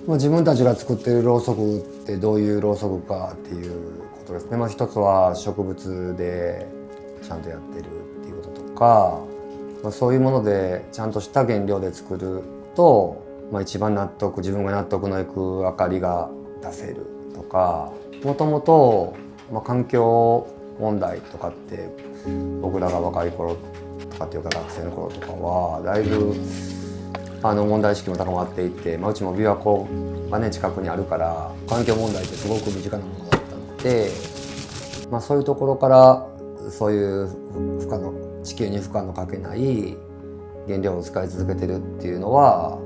自分たちが作っているろうそくってどういうろうそくかっていうことですね。一つは植物でちゃんとやってるっていうこととか、そういうものでちゃんとした原料で作ると、一番自分が納得のいく明かりが出せるとか、もともと環境問題とかって僕らが若い頃とかっていうか学生の頃とかはだいぶ問題意識も高まっていて、うちも琵琶湖がね近くにあるから環境問題ってすごく身近なものだったので、そういうところからそういう地球に負荷のかけない原料を使い続けてるっていうのは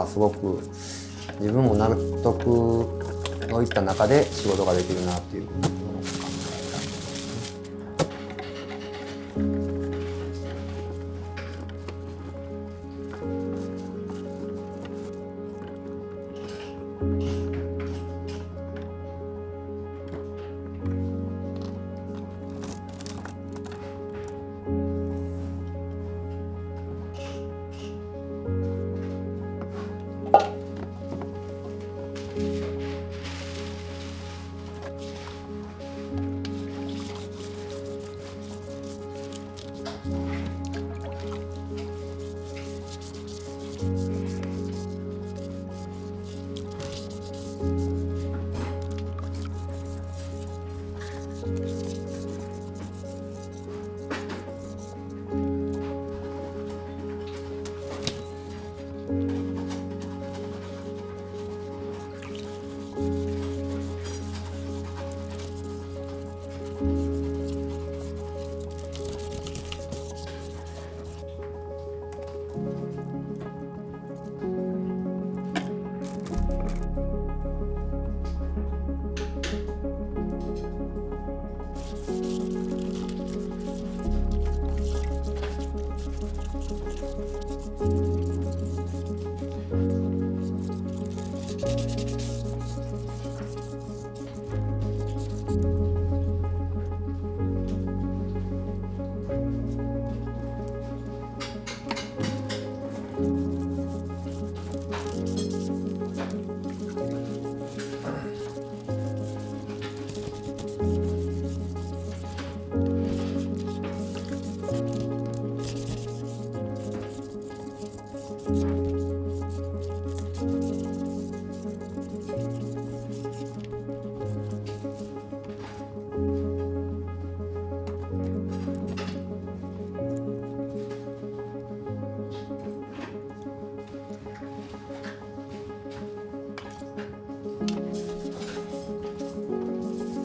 すごく自分も納得のいった中で仕事ができるなっていうことを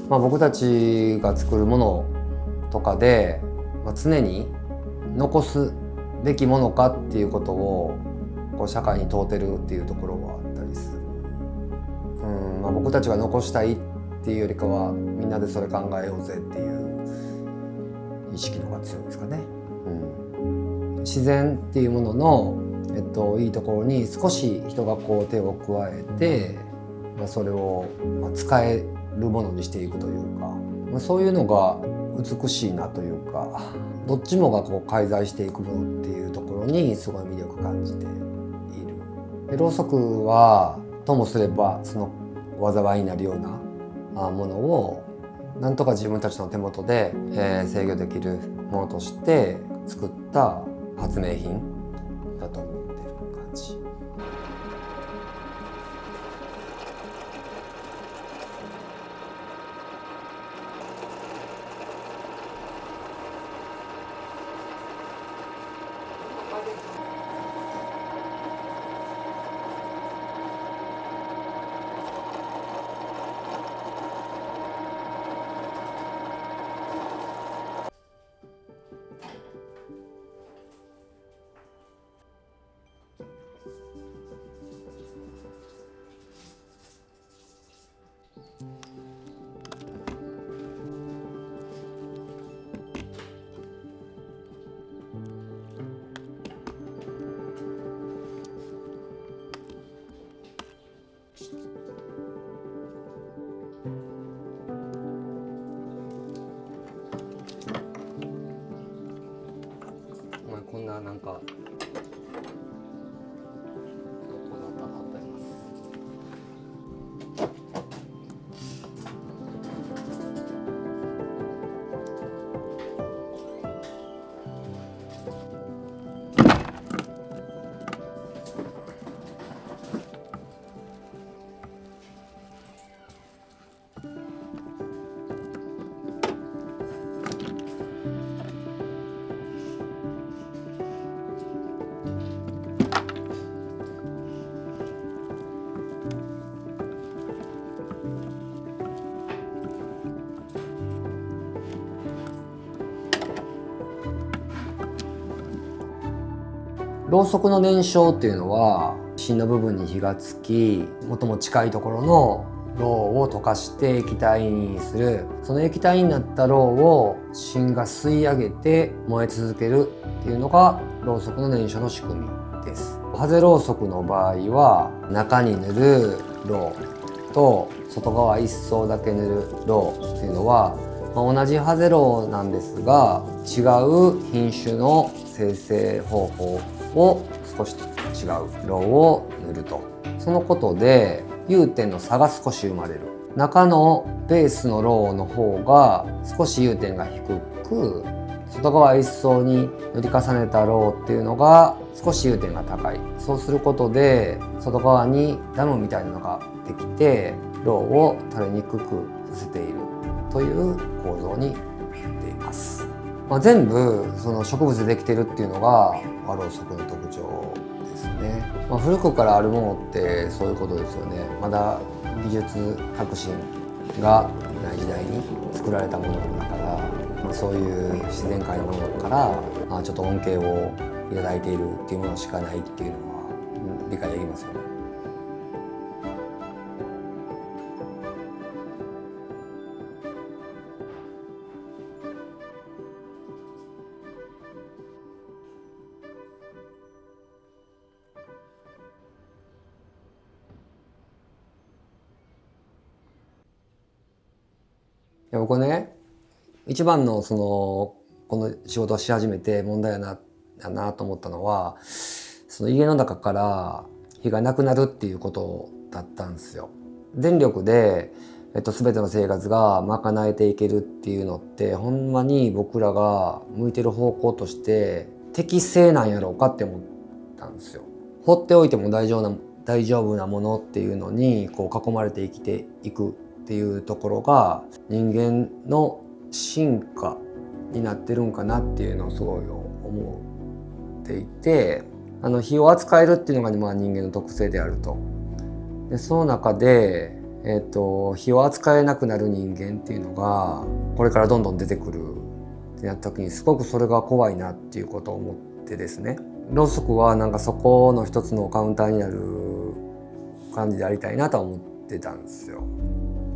考僕たちが作るものとかで、常に残すべきものかっていうことを社会に問うてるっていうところはあったりする。僕たちが残したいっていうよりかはみんなでそれ考えようぜっていう意識の方が強いですかね。自然っていうものの、いいところに少し人が手を加えて、それを使えるものにしていくというか、そういうのが美しいなというか、どっちもが介在していくものっていうところにすごい魅力を感じている。でろうそくはともすればその災いになるようなものをなんとか自分たちの手元で制御できるものとして作った発明品だと思っている感じ。こんななんかどこだったかあったります。ろうそくの燃焼っていうのは芯の部分に火がつき、最も近いところのろうを溶かして液体にする。その液体になったろうを芯が吸い上げて燃え続けるっていうのがろうそくの燃焼の仕組みです。ハゼろうそくの場合は中に塗るろうと外側一層だけ塗るろうっていうのは、同じハゼろうなんですが違う品種の生成方法を少し違うろうを塗ると、そのことで融点の差が少し生まれる。中のベースのろうの方が少し融点が低く、外側一層に塗り重ねたろうっていうのが少し融点が高い。そうすることで外側にダムみたいなのができてろうを垂れにくくさせているという構造になっています。全部その植物でできているっていうのが和ろうそくの特徴ですね。古くからあるものってそういうことですよね。まだ技術革新がない時代に作られたものだから、そういう自然界のものから、ちょっと恩恵をいただいているっていうものしかないっていうのは、理解できますよね。僕ね、一番のこの仕事をし始めて問題やなと思ったのは、その家の中から火がなくなるっていうことだったんですよ。電力で、全ての生活が賄えていけるっていうのってほんまに僕らが向いてる方向として適正なんやろうかって思ったんですよ。放っておいても大丈夫なものっていうのに囲まれて生きていくっていうところが人間の進化になってるんかなっていうのをすごい思っていて、火を扱えるっていうのが人間の特性であると。でその中で、火を扱えなくなる人間っていうのがこれからどんどん出てくるってなった時にすごくそれが怖いなっていうことを思ってですね。ろうそくはそこの一つのカウンターになる感じでありたいなとは思ってたんですよ。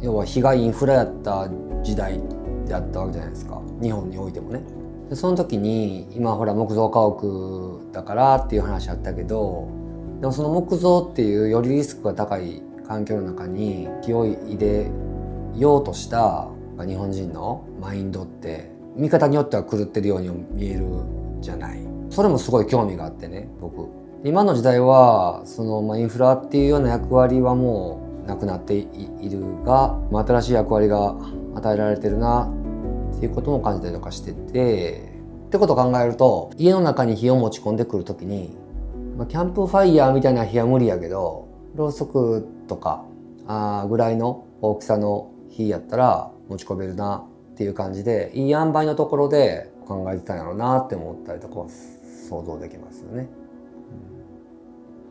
要は火がインフラやった時代であったわけじゃないですか、日本においてもね。でその時に今ほら木造家屋だからっていう話あったけど、でもその木造っていうよりリスクが高い環境の中に火を入れようとした日本人のマインドって見方によっては狂ってるように見えるじゃない。それもすごい興味があってね、僕今の時代はインフラっていうような役割はもうなくなっているが、新しい役割が与えられてるなっていうことも感じたりとかしてて、ってことを考えると家の中に火を持ち込んでくるときに、キャンプファイヤーみたいな火は無理やけどろうそくとかぐらいの大きさの火やったら持ち込めるなっていう感じで、いい塩梅のところで考えてたんやろうなって思ったりとか想像できますよね。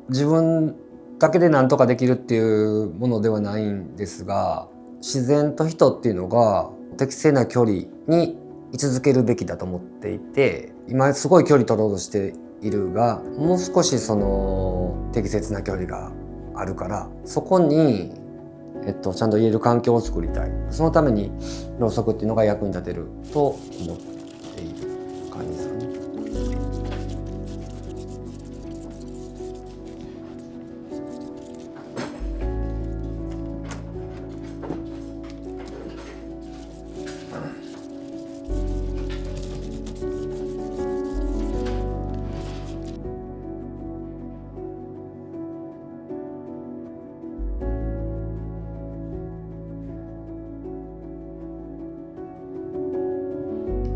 自分だけで何とかできるっていうものではないんですが、自然と人っていうのが適正な距離に居続けるべきだと思っていて、今すごい距離取ろうとしているが、もう少し適切な距離があるから、そこに、ちゃんと言える環境を作りたい。そのためにろうそくっていうのが役に立てると思っている感じですか。